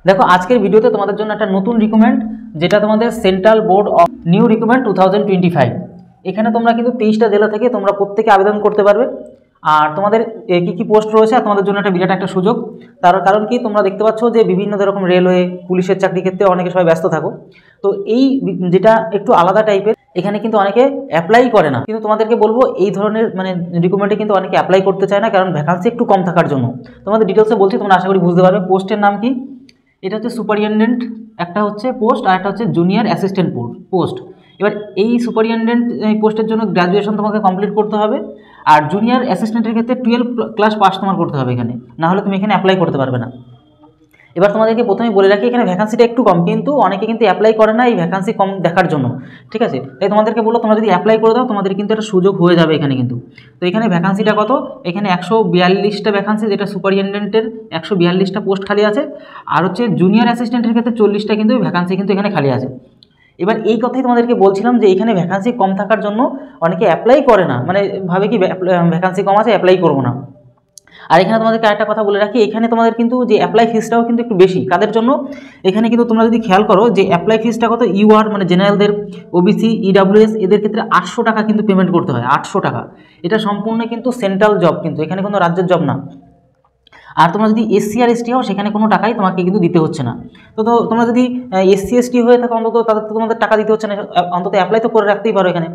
দেখো আজকের ভিডিওতে তোমাদের জন্য একটা নতুন রিক্রুটমেন্ট, যেটা তোমাদের central board of new recruitment 2025। এখানে তোমরা কিন্তু 23টা জেলা থেকে তোমরা প্রত্যেকে আবেদন করতে পারবে। আর তোমাদের কি কি পোস্ট রয়েছে আর তোমাদের জন্য একটা বিরাট একটা সুযোগ। তার কারণ কি, তোমরা দেখতে পাচ্ছ যে বিভিন্ন রকম রেলওয়ে, পুলিশের চাকরি ক্ষেত্রে অনেকে সবাই ব্যস্ত থাকো। তো এই যেটা একটু আলাদা টাইপের, এখানে কিন্তু অনেকে অ্যাপ্লাই করে না, কিন্তু তোমাদেরকে বলবো এই ধরনের রিক্রুটমেন্টে কিন্তু অনেকে অ্যাপ্লাই করতে চায় না, কারণ ভ্যাকান্সি একটু কম থাকার জন্য। তোমাদের ডিটেলসে বলছি, তোমরা আশা করি বুঝতে পারবে। পোস্টের নাম কি, এটা হচ্ছে সুপারিনটেন্ডেন্ট একটা হচ্ছে পোস্ট, আর একটা হচ্ছে জুনিয়র অ্যাসিস্ট্যান্ট পোস্ট। এবার এই সুপারিনটেন্ডেন্ট পোস্টের জন্য গ্র্যাজুয়েশন তোমাকে কমপ্লিট করতে হবে, আর জুনিয়র অ্যাসিস্ট্যান্টের ক্ষেত্রে 12 ক্লাস পাস তোমার করতে হবে এখানে, না হলে তুমি এখানে অ্যাপ্লাই করতে পারবে না। এবার তোমাদেরকে প্রথমে বলে রাখি, এখানে ভ্যাকান্সিটা একটু কম, কিন্তু অনেকে কিন্তু অ্যাপ্লাই করে না এই ভ্যাকান্সি কম দেখার জন্য, ঠিক আছে। তাই তোমাদেরকে বলো, তোমরা যদি অ্যাপ্লাই করে দাও তোমাদের কিন্তু একটা সুযোগ হয়ে যাবে এখানে কিন্তু। তো এখানে ভ্যাকান্সিটা কত, এখানে 142টা ভ্যাকান্সি, যেটা সুপারিনটেন্ডেন্টের 142টা পোস্ট খালি আছে, আর হচ্ছে জুনিয়র অ্যাসিস্ট্যান্টের ক্ষেত্রে 40টা কিন্তু ভ্যাকান্সি কিন্তু এখানে খালি আছে। এবার এই কথাই তোমাদেরকে বলছিলাম যে এখানে ভ্যাকান্সি কম থাকার জন্য অনেকে অ্যাপ্লাই করে না, ভাবে কি ভ্যাকান্সি কম আছে, অ্যাপ্লাই করবো না। আর এখানে তোমাদেরকে আরেকটা কথা বলে রাখি, এখানে তোমাদের কিন্তু যে অ্যাপ্লাই ফিসটাও কিন্তু একটু বেশি। কাদের জন্য, এখানে কিন্তু তোমরা যদি খেয়াল করো যে অ্যাপ্লাই ফিসটা কত, ইউআর জেনারেলদের, ওবিসি, ইডাব্লিউএস এদের ক্ষেত্রে 800 টাকা কিন্তু পেমেন্ট করতে হয়, 800 টাকা। এটা সম্পূর্ণ কিন্তু সেন্ট্রাল জব, কিন্তু এখানে কোনো রাজ্যের জব না। আর তোমরা যদি এসসি আর এসটি হও, সেখানে কোনো টাকাই তোমাকে কিন্তু দিতে হচ্ছে না। তো তোমরা যদি এসসি এসটি হয়ে থাকো, অন্তত তাদের তো তোমাদের টাকা দিতে হচ্ছে না, অন্তত অ্যাপ্লাই তো করে রাখতেই পারো এখানে।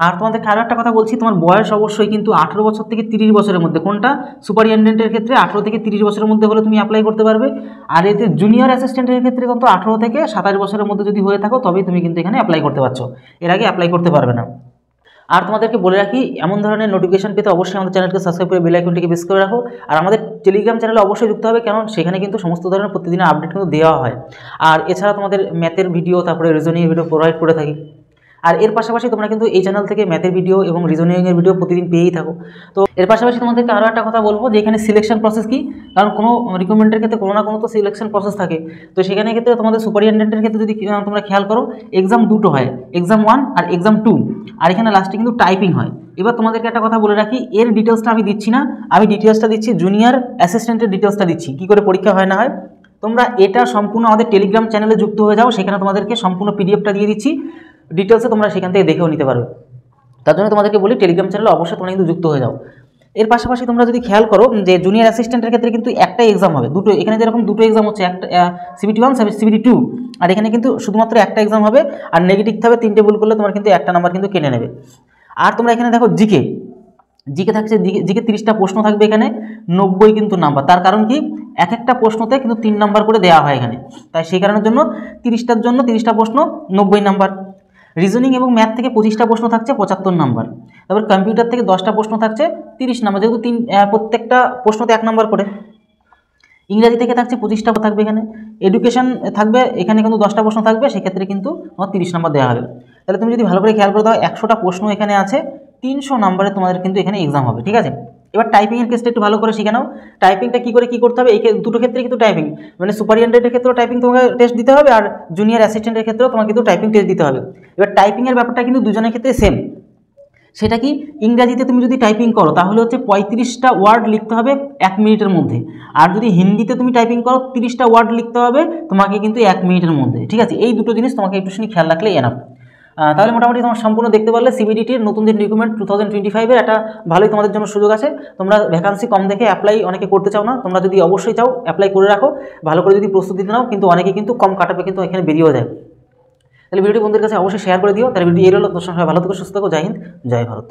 আর তোমাদেরকে আরও একটা কথা বলছি, তোমার বয়স অবশ্যই কিন্তু 18 বছর থেকে 30 বছরের মধ্যে, কোনটা সুপারিনটেন্ডেন্টের ক্ষেত্রে 18 থেকে 30 বছরের মধ্যে হলে তুমি অ্যাপ্লাই করতে পারবে। আর এতে জুনিয়র অ্যাসিস্ট্যান্টের ক্ষেত্রে কিন্তু 18 থেকে 27 বছরের মধ্যে যদি হয়ে থাকো, তবেই তুমি কিন্তু এখানে অ্যাপ্লাই করতে পারছো, এর আগে অ্যাপ্লাই করতে পারবে না। আর তোমাদেরকে বলে রাখি, এমন ধরনের নোটিফিকেশন পেতে অবশ্যই আমাদের চ্যানেলকে সাবস্ক্রাইব করে বেল আইকনটিকে প্রেস করে রাখো। আর আমাদের টেলিগ্রাম চ্যানেলে অবশ্যই যুক্ত হবে, কারণ সেখানে কিন্তু সমস্ত ধরনের প্রতিদিনের আপডেট কিন্তু দেওয়া হয়। আর এছাড়া তোমাদের ম্যাথের ভিডিও, তারপরে রিজনিংয়ের ভিডিও প্রোভাইড করে থাকি। আর এর পাশাপাশি তোমরা কিন্তু এই চ্যানেল থেকে ম্যাথের ভিডিও এবং রিজনিংয়ের ভিডিও প্রতিদিন পেয়েই থাকো। তো এর পাশাপাশি তোমাদেরকে আরও একটা কথা বলবো যে এখানে সিলেকশন প্রসেস কি, কারণ কোনো রিক্রুটমেন্টের ক্ষেত্রে কোনো না কোনো তো সিলেকশন প্রসেস থাকে। তো সেখানে ক্ষেত্রে তোমাদের সুপারিনটেন্ডেন্টের ক্ষেত্রে যদি তোমরা খেয়াল করো, এক্সাম দুটো হয়, এক্সাম 1 আর এক্সাম 2, আর এখানে লাস্টে কিন্তু টাইপিং হয়। এবার তোমাদেরকে একটা কথা বলে রাখি, এর ডিটেলসটা আমি দিচ্ছি না, আমি ডিটেলসটা দিচ্ছি জুনিয়র অ্যাসিস্ট্যান্টের ডিটেলসটা দিচ্ছি, কী করে পরীক্ষা হয় না হয়। তোমরা এটা সম্পূর্ণ আমাদের টেলিগ্রাম চ্যানেলে যুক্ত হয়ে যাও, সেখানে তোমাদেরকে সম্পূর্ণ পিডিএফটা দিয়ে দিচ্ছি, ডিটেলসে তোমরা সেখান থেকে দেখেও নিতে পারবে। তার জন্য তোমাদেরকে বলি, টেলিগ্রাম চ্যানেলে অবশ্যই তোমরা কিন্তু যুক্ত হয়ে যাও। এর পাশাপাশি তোমরা যদি খেয়াল করো যে জুনিয়র অ্যাসিস্ট্যান্টের ক্ষেত্রে কিন্তু একটাই এক্সাম হবে, দুটো, এখানে যেরকম দুটো এক্সাম হচ্ছে, একটা CBT 1 CBT 2, আর এখানে কিন্তু শুধুমাত্র একটা এক্সাম হবে। আর নেগেটিভ থাকবে, 3টে ভুল করলে তোমার কিন্তু একটা নাম্বার কিন্তু কেটে নেবে। আর তোমরা এখানে দেখো জিকে থাকছে, জিকে 30টা প্রশ্ন থাকবে এখানে, 90 কিন্তু নাম্বার। তার কারণ কি, এক একটা প্রশ্নতে কিন্তু 3 নাম্বার করে দেওয়া হয় এখানে, তাই সেই কারণের জন্য 30টার জন্য 30টা প্রশ্ন 90 নাম্বার। রিজনিং এবং ম্যাথ থেকে 25টা প্রশ্ন থাকছে 75 নাম্বার। তারপর কম্পিউটার থেকে 10টা প্রশ্ন থাকছে 30 নাম্বার, যেহেতু প্রত্যেকটা প্রশ্নতে 1 নাম্বার করে। ইংরাজি থেকে থাকছে 25টা থাকবে এখানে। এডুকেশন থাকবে এখানে কিন্তু 10টা প্রশ্ন থাকবে, সেক্ষেত্রে কিন্তু তোমার 30 নাম্বার দেওয়া হবে। তাহলে তুমি যদি ভালো করে খেয়াল করে দাও, 100টা প্রশ্ন এখানে আছে, 300 নাম্বারে তোমাদের কিন্তু এখানে এক্সাম হবে, ঠিক আছে। এবার টাইপিংয়ের কেসটা একটু ভালো করে শিখে নাও। টাইপিংটা কী করে কী করতে হবে, এই দুটো ক্ষেত্রে কিন্তু টাইপিং, সুপারিনটেন্ডেন্টের ক্ষেত্রেও টাইপিং তোমাকে টেস্ট দিতে হবে, আর জুনিয়র অ্যাসিস্ট্যান্টের ক্ষেত্রেও তোমাকে কিন্তু টাইপিং টেস্ট দিতে হবে। এবার টাইপিংয়ের ব্যাপারটা কিন্তু দুজনের ক্ষেত্রে সেম। সেটা কি, ইংরাজিতে তুমি যদি টাইপিং করো তাহলে হচ্ছে 35টা ওয়ার্ড লিখতে হবে 1 মিনিটের মধ্যে, আর যদি হিন্দিতে তুমি টাইপিং করো 30টা ওয়ার্ড লিখতে হবে তোমাকে কিন্তু 1 মিনিটের মধ্যে, ঠিক আছে। এই দুটো জিনিস তোমাকে একটুখানি খেয়াল রাখলেই এনাফ। তাহলে মোটামুটি তোমার সম্পূর্ণ দেখতে পারলে সিবিডিটির নতুন যে রিক্রুটমেন্ট 2025-এর একটা ভালোই তোমাদের জন্য সুযোগ আছে। তোমরা ভ্যাকান্সি কম দেখে অ্যাপ্লাই অনেকে করতে চাও না, তোমরা যদি অবশ্যই চাও অ্যাপ্লাই করে রাখো, ভালো করে যদি প্রস্তুতি নাও, কিন্তু অনেকে কিন্তু কম কাটাবে কিন্তু এখানে বেরিয়েও যায়। তাহলে ভিডিওটি বন্ধুদের কাছে অবশ্যই শেয়ার করে দিও। তাহলে ভিডিও এই হলো, তোর সঙ্গে ভালো থেকো, সুস্থ থেকো, জয় হিন্দ, জয় ভারত।